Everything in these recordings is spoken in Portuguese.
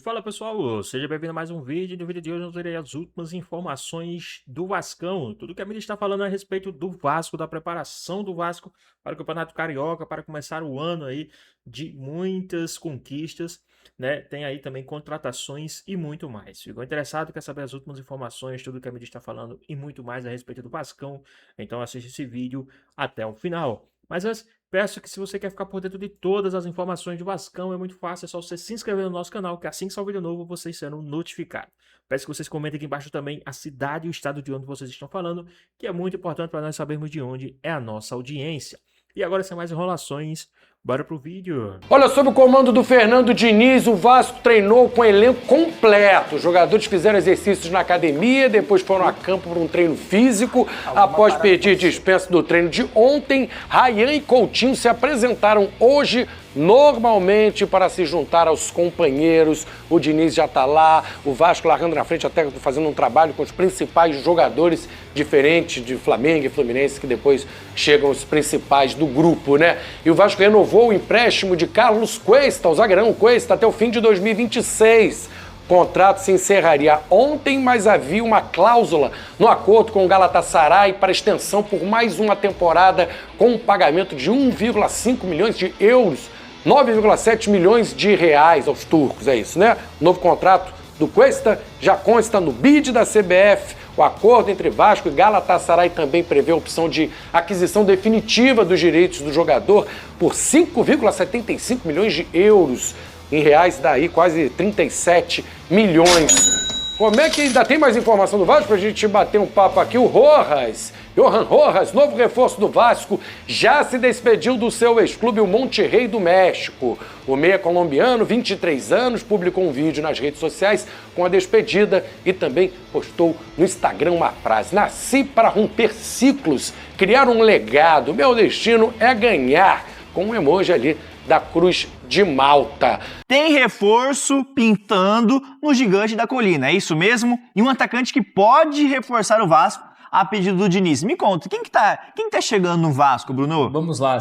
Fala pessoal, seja bem-vindo a mais um vídeo. No vídeo de hoje eu terei as últimas informações do Vascão. Tudo que a mídia está falando a respeito do Vasco, da preparação do Vasco para o Campeonato Carioca, para começar o ano aí de muitas conquistas, né? Tem aí também contratações e muito mais. Ficou interessado, quer saber as últimas informações, tudo que a mídia está falando e muito mais a respeito do Vascão? Então assiste esse vídeo até o final. Mas antes, peço que se você quer ficar por dentro de todas as informações do Vascão, é muito fácil, é só você se inscrever no nosso canal, que assim que sair um vídeo novo, vocês serão notificados. Peço que vocês comentem aqui embaixo também a cidade e o estado de onde vocês estão falando, que é muito importante para nós sabermos de onde é a nossa audiência. E agora, sem mais enrolações, bora pro vídeo. Olha, sob o comando do Fernando Diniz, o Vasco treinou com elenco completo. Os jogadores fizeram exercícios na academia, depois foram a campo para um treino físico. Após pedir dispensa do treino de ontem, Rayan e Coutinho se apresentaram hoje normalmente para se juntar aos companheiros. O Diniz já está lá, o Vasco largando na frente, até fazendo um trabalho com os principais jogadores, diferente de Flamengo e Fluminense, que depois chegam os principais do grupo, né? E o Vasco renovou o empréstimo de Carlos Cuesta, o zagueirão Cuesta, até o fim de 2026. O contrato se encerraria ontem, mas havia uma cláusula no acordo com o Galatasaray para extensão por mais uma temporada, com um pagamento de 1,5 milhões de euros, 9,7 milhões de reais aos turcos, é isso, né? O novo contrato do Cuesta já consta no bid da CBF. O acordo entre Vasco e Galatasaray também prevê a opção de aquisição definitiva dos direitos do jogador por 5,75 milhões de euros. Em reais, daí quase 37 milhões. Como é que ainda tem mais informação do Vasco pra gente bater um papo aqui? O Rojas, Johan Rojas, novo reforço do Vasco, já se despediu do seu ex-clube, o Monterrey do México. O meia colombiano, 23 anos, publicou um vídeo nas redes sociais com a despedida e também postou no Instagram uma frase: "Nasci para romper ciclos, criar um legado. Meu destino é ganhar", com um emoji ali da Cruz de Malta. Tem reforço pintando no Gigante da Colina, é isso mesmo? E um atacante que pode reforçar o Vasco a pedido do Diniz. Me conta, quem que tá chegando no Vasco, Bruno? Vamos lá,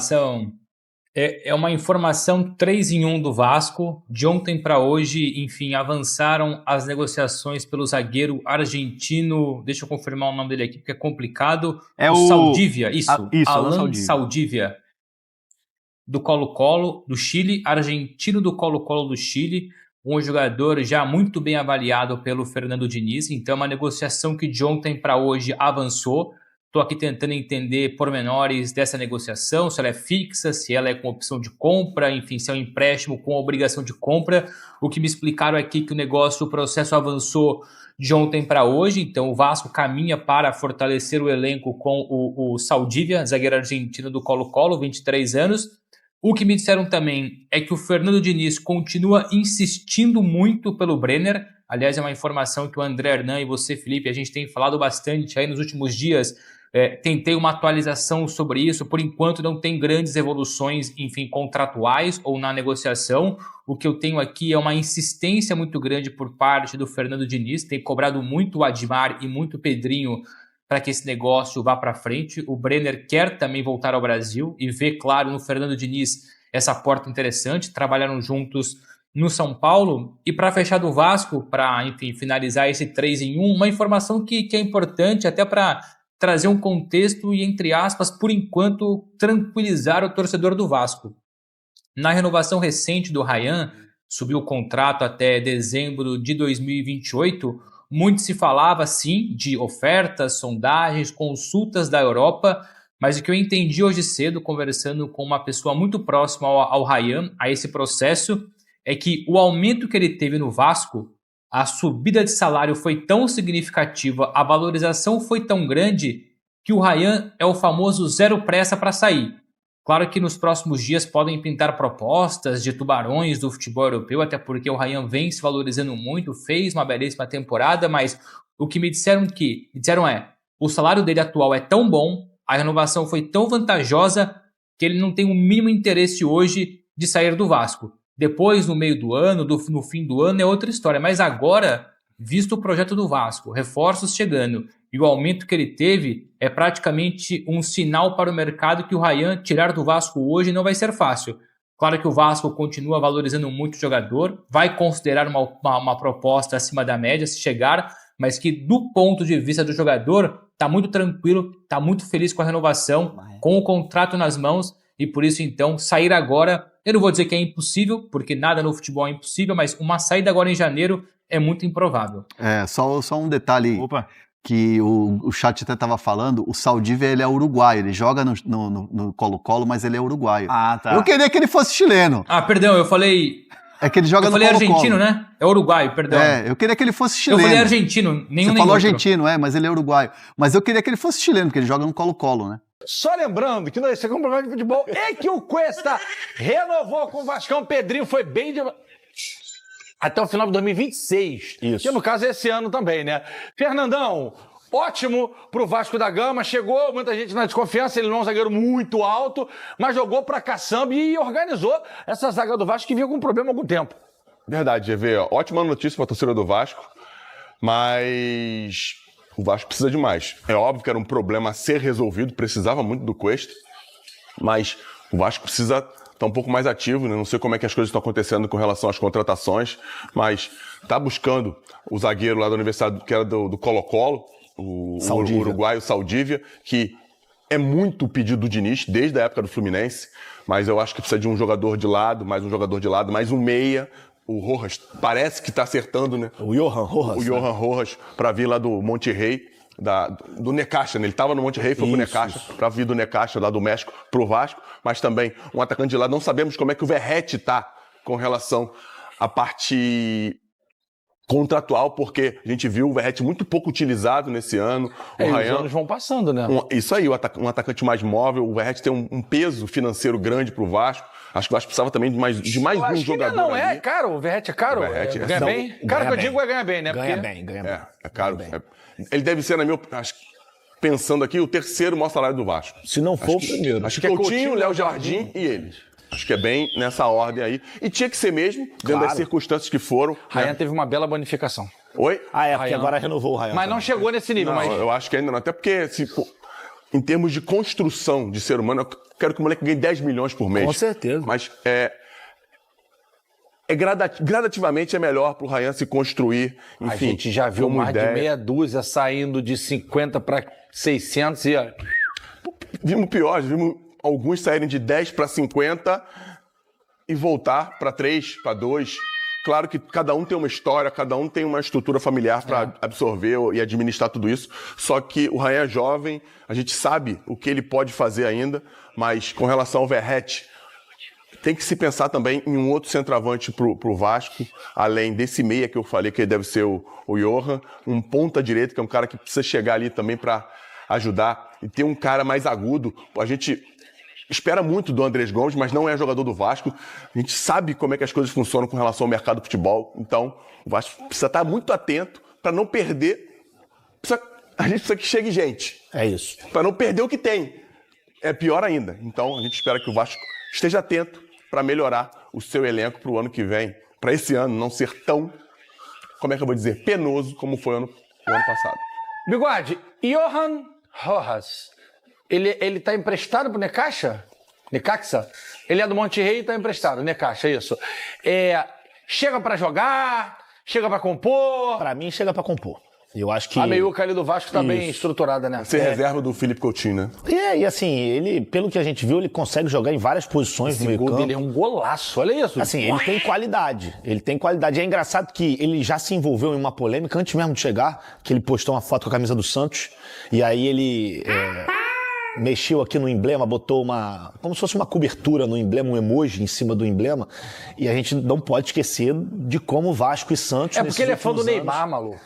é uma informação 3 em 1 do Vasco. De ontem para hoje, enfim, avançaram as negociações pelo zagueiro argentino. Deixa eu confirmar o nome dele aqui, porque é complicado. É o Saldívia, isso. Alan Saldívia. Do Colo-Colo, do Chile, argentino do Colo-Colo do Chile, um jogador já muito bem avaliado pelo Fernando Diniz. Então é uma negociação que de ontem para hoje avançou. Estou aqui tentando entender pormenores dessa negociação, se ela é fixa, se ela é com opção de compra, enfim, se é um empréstimo com obrigação de compra. O que me explicaram aqui é que o processo avançou de ontem para hoje, então o Vasco caminha para fortalecer o elenco com o Saldívia, zagueiro argentino do Colo-Colo, 23 anos. O que me disseram também é que o Fernando Diniz continua insistindo muito pelo Brenner. Aliás, é uma informação que o André Hernan e você, Felipe, a gente tem falado bastante aí nos últimos dias. Tentei uma atualização sobre isso. Por enquanto não tem grandes evoluções, enfim, contratuais ou na negociação. O que eu tenho aqui é uma insistência muito grande por parte do Fernando Diniz. Tem cobrado muito o Admar e muito o Pedrinho para que esse negócio vá para frente. O Brenner quer também voltar ao Brasil e vê, claro, no Fernando Diniz essa porta interessante. Trabalharam juntos no São Paulo. E para fechar do Vasco, para, enfim, finalizar esse 3 em 1, uma informação que é importante até para trazer um contexto e, entre aspas, por enquanto, tranquilizar o torcedor do Vasco. Na renovação recente do Rayan, subiu o contrato até dezembro de 2028, muito se falava, sim, de ofertas, sondagens, consultas da Europa, mas o que eu entendi hoje cedo, conversando com uma pessoa muito próxima ao Rayan, a esse processo, é que o aumento que ele teve no Vasco, a subida de salário foi tão significativa, a valorização foi tão grande, que o Rayan é o famoso zero pressa para sair. Claro que nos próximos dias podem pintar propostas de tubarões do futebol europeu, até porque o Rayan vem se valorizando muito, fez uma belíssima temporada, mas o que me disseram o salário dele atual é tão bom, a renovação foi tão vantajosa, que ele não tem o mínimo interesse hoje de sair do Vasco. Depois, no meio do ano, no fim do ano, é outra história, mas agora, visto o projeto do Vasco, reforços chegando e o aumento que ele teve, é praticamente um sinal para o mercado que o Rayan tirar do Vasco hoje não vai ser fácil. Claro que o Vasco continua valorizando muito o jogador, vai considerar uma proposta acima da média se chegar, mas que do ponto de vista do jogador, está muito tranquilo, está muito feliz com a renovação, com o contrato nas mãos, e por isso então sair agora, eu não vou dizer que é impossível, porque nada no futebol é impossível, mas uma saída agora em janeiro é muito improvável. Só um detalhe. Opa. Que o chat até estava falando, o Saldívia ele é uruguaio, ele joga no Colo-Colo, mas ele é uruguaio. Ah, tá. Eu queria que ele fosse chileno. Ah, perdão, eu falei É que ele joga no Colo-Colo. argentino, né? É uruguaio, perdão. Eu queria que ele fosse Eu chileno. falei argentino, nenhum Você nem falou outro. argentino, mas ele é uruguaio. Mas eu queria que ele fosse chileno, porque ele joga no Colo-Colo, né? Só lembrando que esse é um programa de futebol e que o Cuesta renovou com o Vascão. Pedrinho foi bem de... até o final de 2026. Isso. Que no caso é esse ano também, né? Fernandão, ótimo pro Vasco da Gama. Chegou muita gente na desconfiança. Ele não é um zagueiro muito alto, mas jogou pra caçamba e organizou essa zaga do Vasco que vinha com um problema há algum tempo. Verdade, GV. Ótima notícia para a torcida do Vasco, mas o Vasco precisa de mais. É óbvio que era um problema a ser resolvido, precisava muito do Cuesta, mas o Vasco precisa estar um pouco mais ativo, né? Não sei como é que as coisas estão acontecendo com relação às contratações, mas está buscando o zagueiro lá da Universidade, que era do Colo-Colo, o uruguaio Saldívia, que é muito pedido do Diniz, desde a época do Fluminense, mas eu acho que precisa de um jogador de lado, mais um meia. O Rojas parece que está acertando, né? O Johan Rojas. O Johan Rojas, para vir lá do Monte Rey, do Necaxa, né? Ele estava no Monte Rey, foi pro Necaxa, para vir do Necaxa, lá do México, pro Vasco, mas também um atacante de lado. Não sabemos como é que o Verratti está com relação à parte contratual, porque a gente viu o Verratti muito pouco utilizado nesse ano. O Os Ryan, anos vão passando, né? isso aí, um atacante mais móvel. O Verratti tem um peso financeiro grande pro Vasco. Acho que o Vasco precisava também de mais um jogador. Não ali. é caro, o Verratti é caro. O Verratti ganha bem? Caro que eu digo é ganhar bem, né? Ganha Porque- bem, ganha bem. É caro. Ele deve ser, acho que, pensando aqui, o terceiro maior salário do Vasco. Se não for o primeiro. Acho que é Coutinho, Léo Jardim e ele. Acho que é bem nessa ordem aí. E tinha que ser mesmo, dentro das circunstâncias que foram. Ryan Né? teve uma bela bonificação. Oi? Porque Ryan. agora renovou o Ryan. Mas não chegou nesse nível, Não, mas... eu acho que ainda não. Até porque, em termos de construção de ser humano, eu quero que o moleque ganhe 10 milhões por mês. Com certeza. Mas gradativamente é melhor pro Ryan se construir. Enfim, A gente já viu como mais ideia. de meia dúzia saindo de 50 para 600 e... ó, Vimos pior, vimos alguns saírem de 10 para 50 e voltar para 3, para 2. Claro que cada um tem uma história, cada um tem uma estrutura familiar para absorver e administrar tudo isso. Só que o Ryan é jovem, a gente sabe o que ele pode fazer ainda, mas com relação ao Verratti, tem que se pensar também em um outro centroavante pro Vasco, além desse meia que eu falei, que deve ser o Johan, um ponta-direita, que é um cara que precisa chegar ali também para ajudar, e ter um cara mais agudo. A gente espera muito do Andrés Gomes, mas não é jogador do Vasco. A gente sabe como é que as coisas funcionam com relação ao mercado do futebol, então o Vasco precisa estar muito atento para não perder. A gente precisa que chegue gente, É isso. para não perder o que tem. É pior ainda. Então a gente espera que o Vasco esteja atento para melhorar o seu elenco para o ano que vem, para esse ano não ser tão, como é que eu vou dizer, penoso como foi o ano passado. Bigode, Johan Rojas, ele tá emprestado pro Necaxa? Necaxa? Ele é do Monte Rey e tá emprestado, Necaxa, isso. Chega pra jogar, chega pra compor. Pra mim, chega pra compor. Eu acho que... A meiuca ali do Vasco tá bem Isso. estruturada, né? Ser reserva do Felipe Coutinho, né? E assim, ele, pelo que a gente viu, ele consegue jogar em várias posições no O meio gol campo. dele é um golaço, olha isso. Assim, ele tem qualidade. Ele tem qualidade. E é engraçado que ele já se envolveu em uma polêmica antes mesmo de chegar, que ele postou uma foto com a camisa do Santos, e aí ele mexeu aqui no emblema, botou como se fosse uma cobertura no emblema, um emoji em cima do emblema, e a gente não pode esquecer de como Vasco e Santos... É porque ele é fã do nesses últimos Neymar, anos- maluco.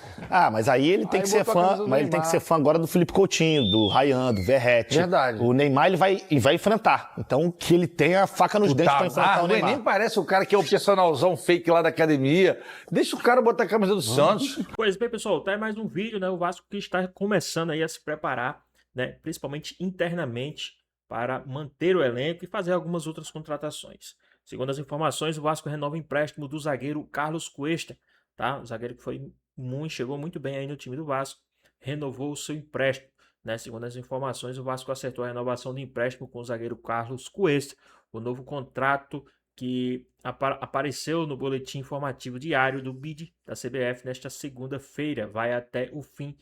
Mas aí ele tem Aí que ser botou a camisa fã, do mas ele tem que Neymar. ser fã agora do Felipe Coutinho, do Ryan, do Verratti. Verdade. O Neymar ele vai enfrentar. Então que ele tenha a faca nos dentes pra enfrentar o Neymar. nem parece o cara que é o personalzão fake lá da academia. Deixa o cara botar a camisa do Santos. Pois bem, pessoal, tá aí mais um vídeo, né? O Vasco que está começando aí a se preparar, né? Principalmente internamente, para manter o elenco e fazer algumas outras contratações. Segundo as informações, o Vasco renova o empréstimo do zagueiro Carlos Cuesta, tá? O zagueiro que chegou muito bem aí no time do Vasco, renovou o seu empréstimo, né? Segundo as informações, o Vasco acertou a renovação do empréstimo com o zagueiro Carlos Cuesta. O novo contrato que apareceu no boletim informativo diário do BID da CBF nesta segunda-feira. Vai até o fim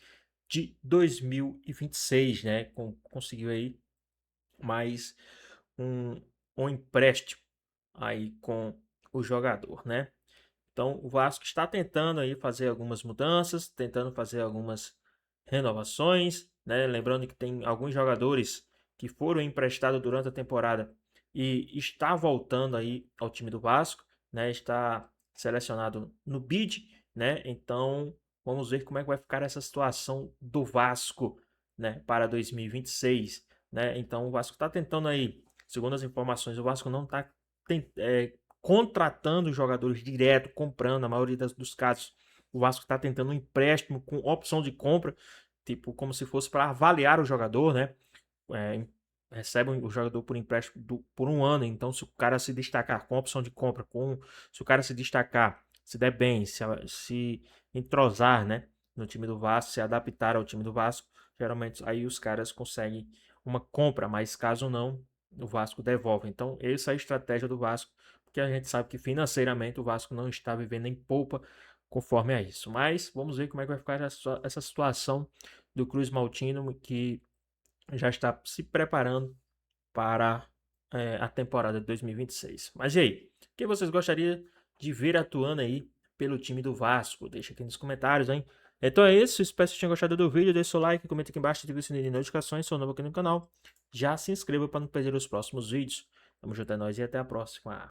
de 2026, né? Conseguiu aí mais um empréstimo aí com o jogador, né? Então o Vasco está tentando aí fazer algumas mudanças, tentando fazer algumas renovações, né? Lembrando que tem alguns jogadores que foram emprestados durante a temporada e está voltando aí ao time do Vasco, né? Está selecionado no BID, né? Então vamos ver como é que vai ficar essa situação do Vasco, né? Para 2026, né? Então o Vasco está tentando aí, segundo as informações, o Vasco não está contratando jogadores direto, comprando, na maioria dos casos. O Vasco está tentando um empréstimo com opção de compra, tipo, como se fosse para avaliar o jogador, né? Recebe o jogador por empréstimo por um ano. Então, se o cara se destacar com opção de compra, se o cara se destacar, se der bem, se entrosar, né, no time do Vasco, se adaptar ao time do Vasco, geralmente aí os caras conseguem uma compra, mas caso não, o Vasco devolve. Então, essa é a estratégia do Vasco, porque a gente sabe que financeiramente o Vasco não está vivendo em polpa conforme a isso. Mas vamos ver como é que vai ficar essa situação do Cruz Maltino, que já está se preparando para a temporada de 2026. Mas e aí? Quem vocês gostariam de ver atuando aí pelo time do Vasco? Deixa aqui nos comentários, hein? Então é isso. Espero que vocês tenham gostado do vídeo. Deixe seu like, comenta aqui embaixo, ative o sininho de notificações. Se for novo aqui no canal, já se inscreva para não perder os próximos vídeos. Tamo junto, é nóis e até a próxima.